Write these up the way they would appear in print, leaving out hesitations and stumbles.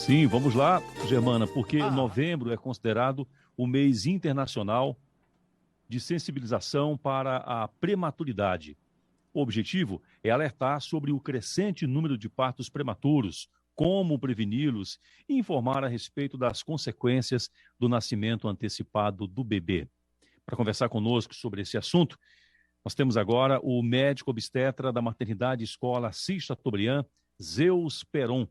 Sim, vamos lá, Germana, porque novembro é considerado o mês internacional de sensibilização para a prematuridade. O objetivo é alertar sobre o crescente número de partos prematuros, como preveni-los e informar a respeito das consequências do nascimento antecipado do bebê. Para conversar conosco sobre esse assunto, nós temos agora o médico obstetra da Maternidade Escola Assis Chateaubriand, Zeus Peron.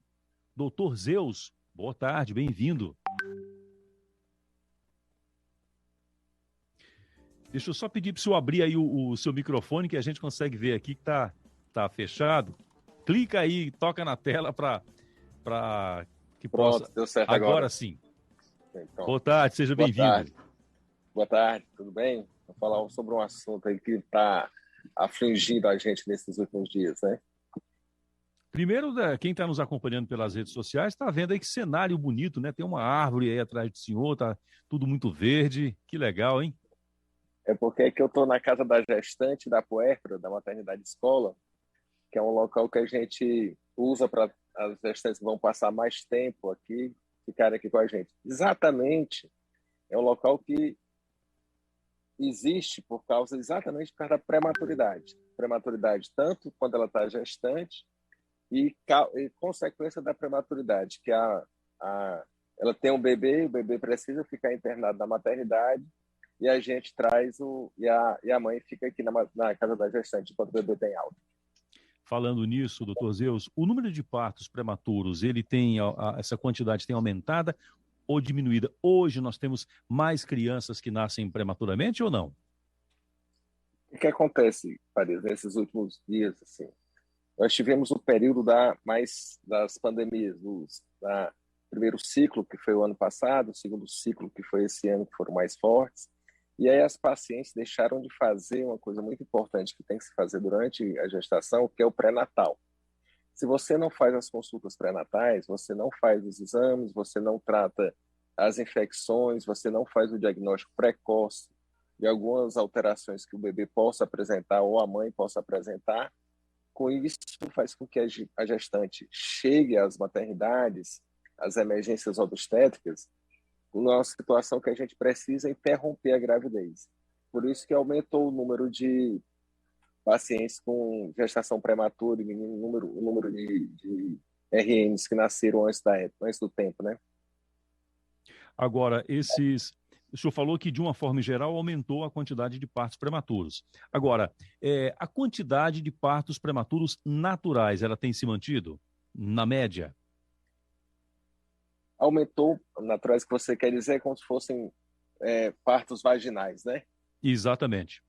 Doutor Zeus, boa tarde, bem-vindo. Deixa eu só pedir para o senhor abrir aí o seu microfone, que a gente consegue ver aqui que tá fechado. Clica aí, toca na tela para que Pronto, possa... deu certo Agora agora. sim. Então, Boa tarde, seja boa bem-vindo. tarde. Boa tarde, tudo bem? Vou falar sobre um assunto aí que está afligindo a gente nesses últimos dias, né? Primeiro, quem está nos acompanhando pelas redes sociais está vendo aí que cenário bonito, né? Tem uma árvore aí atrás do senhor, tá tudo muito verde. Que legal, hein? É porque aqui eu estou na casa da gestante da puérpera, da maternidade escola, que é um local que a gente usa para as gestantes que vão passar mais tempo aqui, ficarem aqui com a gente. Exatamente, é um local que existe exatamente por causa da prematuridade. Prematuridade tanto quando ela está gestante e consequência da prematuridade, que ela tem um bebê, o bebê precisa ficar internado na maternidade e a gente traz e a mãe fica aqui na casa da gestante enquanto o bebê tem alta. Falando nisso, doutor Zeus, o número de partos prematuros, ele tem essa quantidade tem aumentada ou diminuída? Hoje nós temos mais crianças que nascem prematuramente ou não? O que acontece, Paris, nesses últimos dias, assim? Nós tivemos o período das pandemias, primeiro ciclo, que foi o ano passado, o segundo ciclo, que foi esse ano, que foram mais fortes. E aí as pacientes deixaram de fazer uma coisa muito importante que tem que se fazer durante a gestação, que é o pré-natal. Se você não faz as consultas pré-natais, você não faz os exames, você não trata as infecções, você não faz o diagnóstico precoce de algumas alterações que o bebê possa apresentar ou a mãe possa apresentar, com isso faz com que a gestante chegue às maternidades, às emergências obstétricas, numa situação que a gente precisa interromper a gravidez. Por isso que aumentou o número de pacientes com gestação prematura e o número de RNs que nasceram antes do tempo, né? Agora, o senhor falou que, de uma forma geral, aumentou a quantidade de partos prematuros. Agora, a quantidade de partos prematuros naturais, ela tem se mantido, na média? Aumentou, naturais que você quer dizer, como se fossem partos vaginais, né? Exatamente.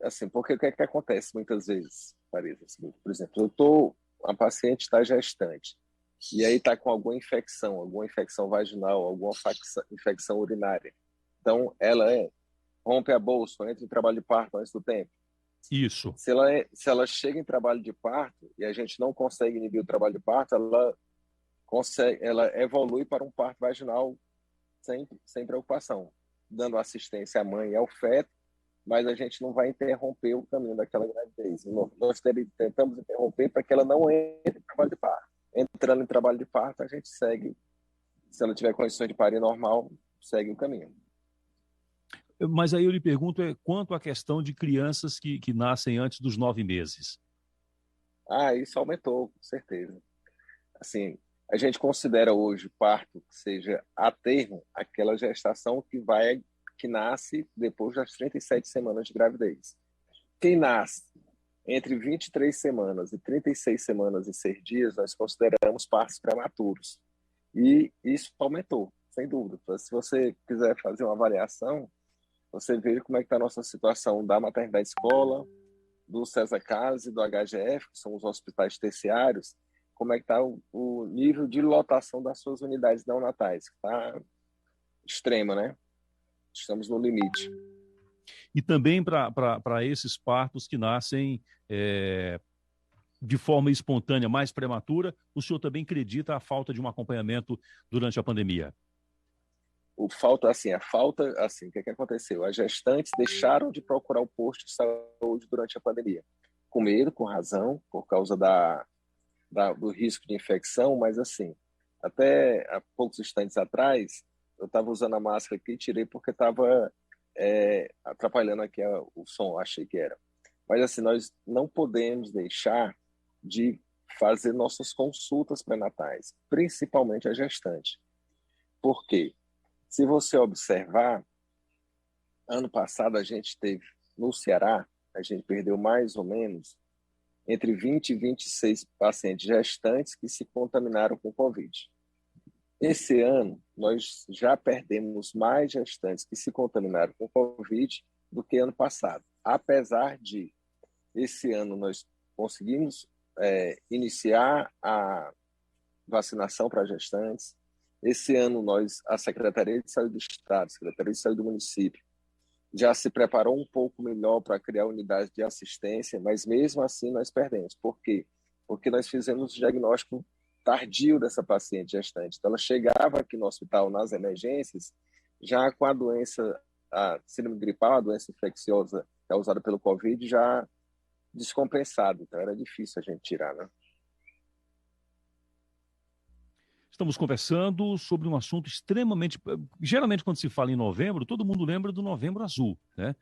Assim, porque o que é que acontece muitas vezes, Marisa? Assim, por exemplo, a paciente está gestante, e aí está com alguma infecção vaginal, alguma infecção urinária. Então, ela rompe a bolsa, entra em trabalho de parto antes do tempo. Isso. Se ela chega em trabalho de parto e a gente não consegue inibir o trabalho de parto, ela evolui para um parto vaginal sem preocupação, dando assistência à mãe e ao feto, mas a gente não vai interromper o caminho daquela gravidez. Nós tentamos interromper para que ela não entre em trabalho de parto. Entrando em trabalho de parto, a gente segue, se ela tiver condições de parir normal, segue o caminho. Mas aí eu lhe pergunto, quanto à questão de crianças que nascem antes dos 9 meses? Isso aumentou, com certeza. Assim, a gente considera hoje parto que seja a termo aquela gestação que nasce depois das 37 semanas de gravidez. Quem nasce entre 23 semanas e 36 semanas e 6 dias, nós consideramos partos prematuros. E isso aumentou, sem dúvida. Se você quiser fazer uma avaliação, você vê como é que está a nossa situação da maternidade escola, do César Casa e do HGF, que são os hospitais terciários, como é que está o nível de lotação das suas unidades neonatais, que está extrema, né? Estamos no limite. E também para esses partos que nascem de forma espontânea, mais prematura, o senhor também acredita a falta de um acompanhamento durante a pandemia? A falta, o que aconteceu? As gestantes deixaram de procurar o posto de saúde durante a pandemia, com medo, com razão, por causa do risco de infecção, mas assim, Até há poucos instantes atrás, eu estava usando a máscara aqui e tirei porque estava atrapalhando aqui o som, achei que era. Mas assim, nós não podemos deixar de fazer nossas consultas pré-natais, principalmente a gestante. Por quê? Se você observar, ano passado a gente teve, no Ceará, a gente perdeu mais ou menos entre 20 e 26 pacientes gestantes que se contaminaram com Covid. Esse ano, nós já perdemos mais gestantes que se contaminaram com Covid do que ano passado. Apesar de, esse ano, nós conseguimos iniciar a vacinação para gestantes. Esse ano, a Secretaria de Saúde do Estado, a Secretaria de Saúde do município, já se preparou um pouco melhor para criar unidades de assistência, mas mesmo assim nós perdemos. Por quê? Porque nós fizemos o diagnóstico tardio dessa paciente gestante. Então, ela chegava aqui no hospital, nas emergências, já com a doença, a síndrome gripal, a doença infecciosa causada pelo Covid, já descompensada. Então, era difícil a gente tirar, né? Estamos conversando sobre um assunto extremamente... Geralmente, quando se fala em novembro, todo mundo lembra do Novembro Azul, né?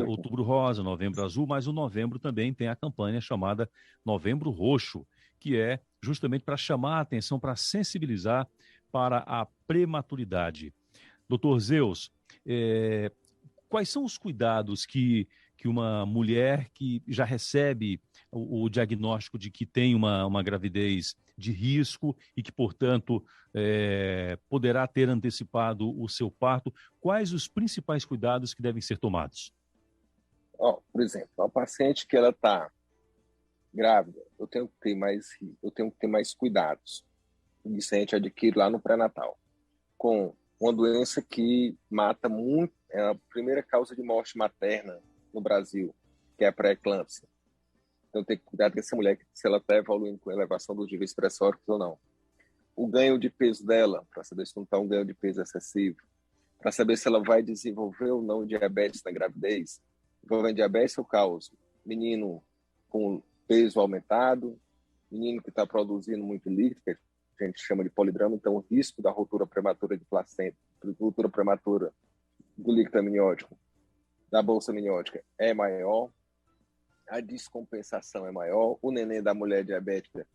Outubro Rosa, Novembro Azul, mas o novembro também tem a campanha chamada Novembro Roxo, que é justamente para chamar a atenção, para sensibilizar para a prematuridade. Doutor Zeus, quais são os cuidados que uma mulher que já recebe o diagnóstico de que tem uma gravidez de risco e que, portanto, poderá ter antecipado o seu parto, quais os principais cuidados que devem ser tomados? Por exemplo, a paciente que ela está grávida, eu tenho que ter mais cuidados. Isso a gente adquire lá no pré-natal, com uma doença que mata muito, é a primeira causa de morte materna no Brasil, que é a pré-eclâmpsia. Então tem que cuidar com essa mulher, se ela está evoluindo com elevação dos níveis pressóricos ou não. O ganho de peso dela, para saber se não está um ganho de peso excessivo, para saber se ela vai desenvolver ou não diabetes na gravidez. Envolvendo diabetes, eu causo menino com peso aumentado, menino que está produzindo muito líquido, que a gente chama de polidrama, então o risco da ruptura prematura de placenta, ruptura prematura do líquido amniótico, da bolsa amniótica é maior, a descompensação é maior, o neném da mulher diabética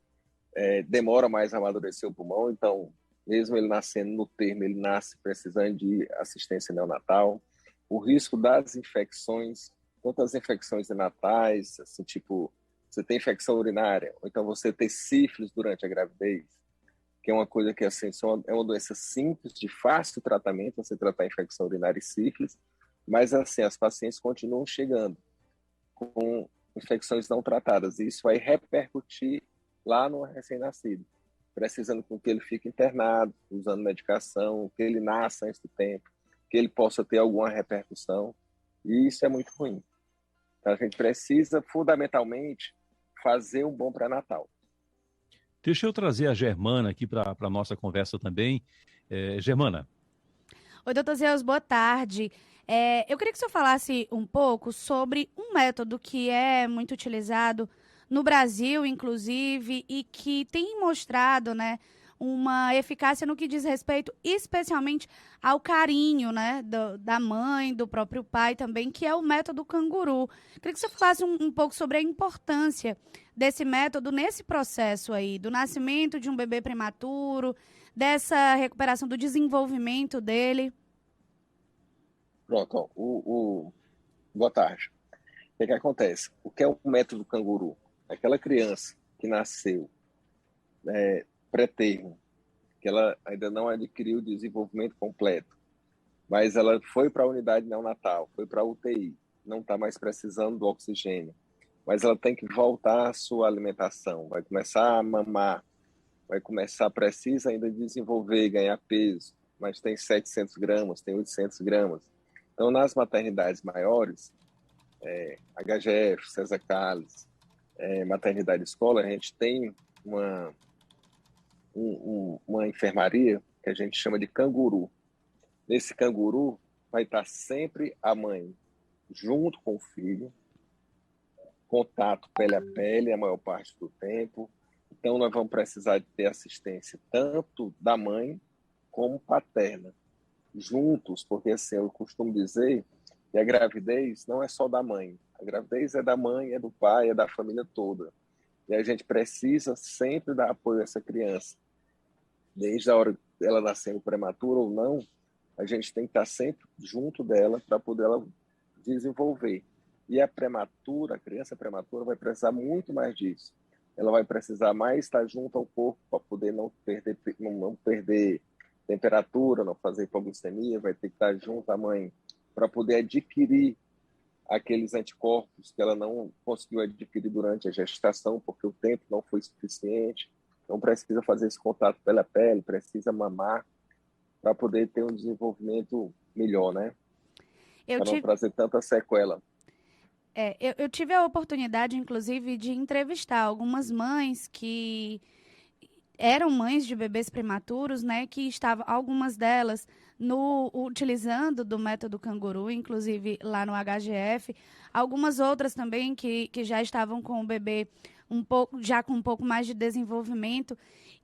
demora mais a amadurecer o pulmão, então mesmo ele nascendo no termo, ele nasce precisando de assistência neonatal. O risco das infecções, tanto as infecções neonatais, assim, tipo, você tem infecção urinária, ou então você tem sífilis durante a gravidez, que é uma coisa que, assim, é uma doença simples, de fácil tratamento, você tratar infecção urinária e sífilis, mas, assim, as pacientes continuam chegando com infecções não tratadas, e isso vai repercutir lá no recém-nascido, precisando com que ele fique internado, usando medicação, que ele nasça antes do tempo, que ele possa ter alguma repercussão, e isso é muito ruim. Então, a gente precisa, fundamentalmente, fazer um bom pré-natal. Deixa eu trazer a Germana aqui para a nossa conversa também. Germana. Oi, doutor Zeus, boa tarde. Eu queria que o senhor falasse um pouco sobre um método que é muito utilizado no Brasil, inclusive, e que tem mostrado, né, uma eficácia no que diz respeito especialmente ao carinho, né, da mãe, do próprio pai também, que é o método canguru. Queria que o senhor falasse um pouco sobre a importância desse método nesse processo aí, do nascimento de um bebê prematuro, dessa recuperação do desenvolvimento dele. Pronto, boa tarde. O que acontece? O que é o método canguru? Aquela criança que nasceu pré-termo, que ela ainda não adquiriu o desenvolvimento completo, mas ela foi para a unidade neonatal, foi para a UTI, não está mais precisando do oxigênio, mas ela tem que voltar à sua alimentação, vai começar a mamar, precisa ainda desenvolver, ganhar peso, mas tem 700 gramas, tem 800 gramas. Então, nas maternidades maiores, HGF, César Carlos, maternidade escola, a gente tem uma enfermaria que a gente chama de canguru. Nesse canguru vai estar sempre a mãe junto com o filho, contato pele a pele a maior parte do tempo, Então, nós vamos precisar de ter assistência tanto da mãe como paterna, juntos, porque assim, eu costumo dizer que a gravidez não é só da mãe. A gravidez é da mãe, é do pai, é da família toda. E a gente precisa sempre dar apoio a essa criança. Desde a hora dela nascendo prematura ou não, a gente tem que estar sempre junto dela para poder ela desenvolver. E a criança prematura vai precisar muito mais disso. Ela vai precisar mais estar junto ao corpo para poder não perder temperatura, não fazer hipoglicemia, vai ter que estar junto à mãe para poder adquirir aqueles anticorpos que ela não conseguiu adquirir durante a gestação, porque o tempo não foi suficiente. Então, precisa fazer esse contato pele a pele, precisa mamar para poder ter um desenvolvimento melhor, né? Para não trazer tanta sequela. Eu tive a oportunidade, inclusive, de entrevistar algumas mães que eram mães de bebês prematuros, né, que estavam, algumas delas, utilizando do método canguru, inclusive lá no HGF, algumas outras também que já estavam com o bebê já com um pouco mais de desenvolvimento.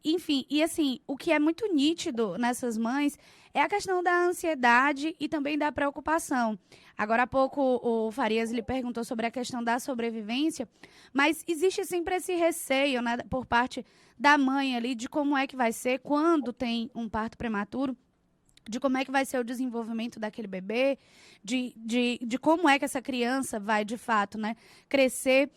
Enfim, e assim, o que é muito nítido nessas mães é a questão da ansiedade e também da preocupação. Agora há pouco o Farias lhe perguntou sobre a questão da sobrevivência, mas existe sempre esse receio, né, por parte da mãe ali, de como é que vai ser quando tem um parto prematuro, de como é que vai ser o desenvolvimento daquele bebê, de como é que essa criança vai, de fato, né, crescer.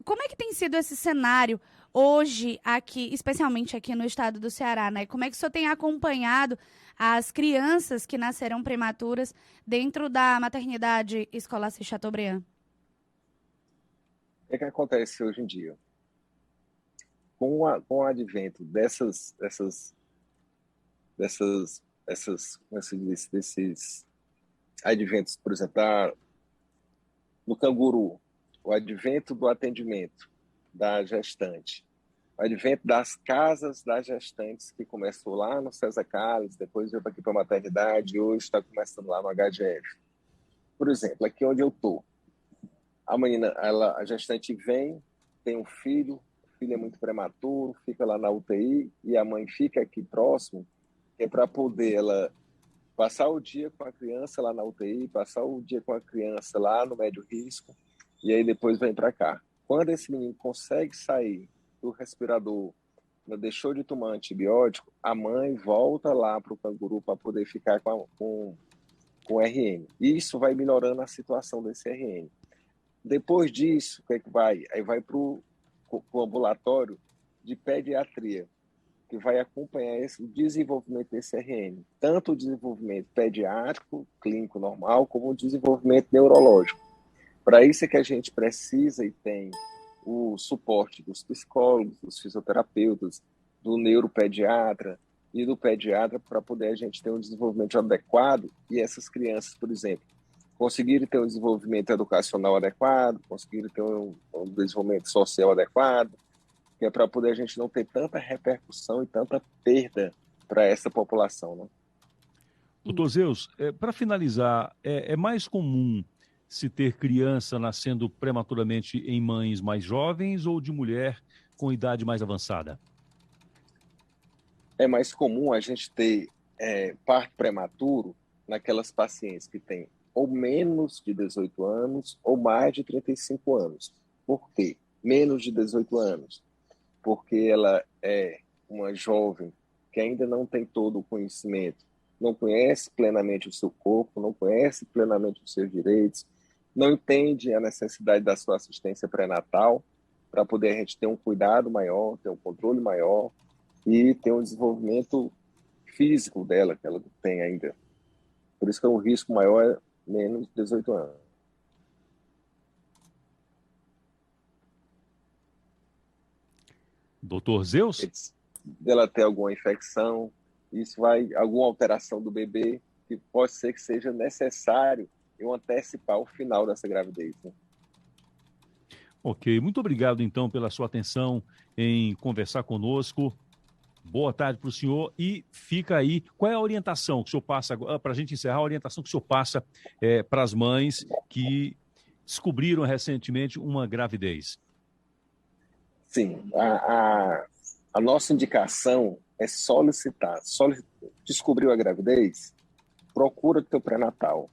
Como é que tem sido esse cenário hoje, aqui, especialmente aqui no estado do Ceará, né? Como é que o senhor tem acompanhado as crianças que nascerão prematuras dentro da maternidade Escolácia Chateaubriand? O que acontece hoje em dia? Com o advento desses adventos, por exemplo, no canguru, o advento do atendimento da gestante, o advento das casas das gestantes, que começou lá no César Carlos, depois veio aqui para a maternidade, e hoje está começando lá no HGF. Por exemplo, aqui onde eu estou, a gestante vem, tem um filho, o filho é muito prematuro, fica lá na UTI, e a mãe fica aqui próximo, é para poder ela passar o dia com a criança lá na UTI, passar o dia com a criança lá no médio risco, e aí depois vem para cá. Quando esse menino consegue sair do respirador, deixou de tomar antibiótico, a mãe volta lá para o canguru para poder ficar com o RN. Isso vai melhorando a situação desse RN. Depois disso, o que é que vai? Aí vai para o ambulatório de pediatria, que vai acompanhar o desenvolvimento desse RN. Tanto o desenvolvimento pediátrico, clínico normal, como o desenvolvimento neurológico. Para isso é que a gente precisa e tem o suporte dos psicólogos, dos fisioterapeutas, do neuropediatra e do pediatra para poder a gente ter um desenvolvimento adequado e essas crianças, por exemplo, conseguirem ter um desenvolvimento educacional adequado, conseguirem ter um desenvolvimento social adequado, que é para poder a gente não ter tanta repercussão e tanta perda para essa população, né? Doutor Zeus, para finalizar, é mais comum se ter criança nascendo prematuramente em mães mais jovens ou de mulher com idade mais avançada? É mais comum a gente ter parto prematuro naquelas pacientes que têm ou menos de 18 anos ou mais de 35 anos. Por quê? Menos de 18 anos. Porque ela é uma jovem que ainda não tem todo o conhecimento, não conhece plenamente o seu corpo, não conhece plenamente os seus direitos, não entende a necessidade da sua assistência pré-natal para poder a gente ter um cuidado maior, ter um controle maior e ter um desenvolvimento físico dela, que ela tem ainda. Por isso que o risco maior é menos de 18 anos. Doutor Zeus? Dela ter alguma infecção, alguma alteração do bebê, que pode ser que seja necessário eu antecipar o final dessa gravidez. Né? Ok, muito obrigado então pela sua atenção em conversar conosco. Boa tarde para o senhor e fica aí, qual é a orientação que o senhor passa, para a gente encerrar, a orientação que o senhor passa para as mães que descobriram recentemente uma gravidez? Sim, a nossa indicação é solicitar. Descobriu a gravidez? Procura o teu pré-natal.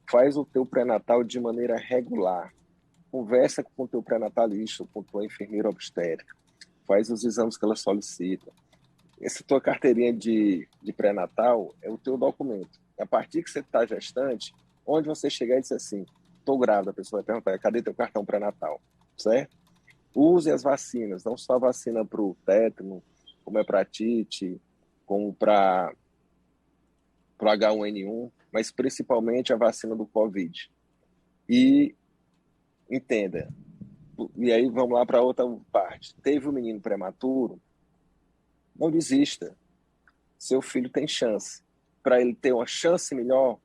Faz o teu pré-natal de maneira regular. Conversa com o teu pré-natalista, com a tua enfermeira obstétrica. Faz os exames que ela solicita. Essa tua carteirinha de pré-natal é o teu documento. A partir que você está gestante, onde você chegar e dizer assim, estou grávida, a pessoa vai perguntar, cadê teu cartão pré-natal? Certo? Use as vacinas, não só a vacina para o tétano, como é para a tite, como para o H1N1, mas principalmente a vacina do Covid. E entenda, e aí vamos lá para outra parte. Teve um menino prematuro, não desista. Seu filho tem chance. Para ele ter uma chance melhor,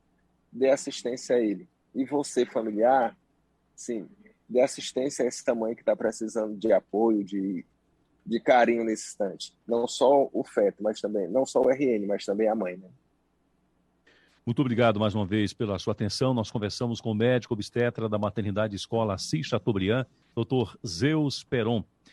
dê assistência a ele. E você, familiar, sim, dê assistência a essa mãe que está precisando de apoio, de carinho nesse instante. Não só o feto, mas também, não só o RN, mas também a mãe, né? Muito obrigado mais uma vez pela sua atenção. Nós conversamos com o médico obstetra da Maternidade Escola Assis Chateaubriand, Dr. Zeus Peron.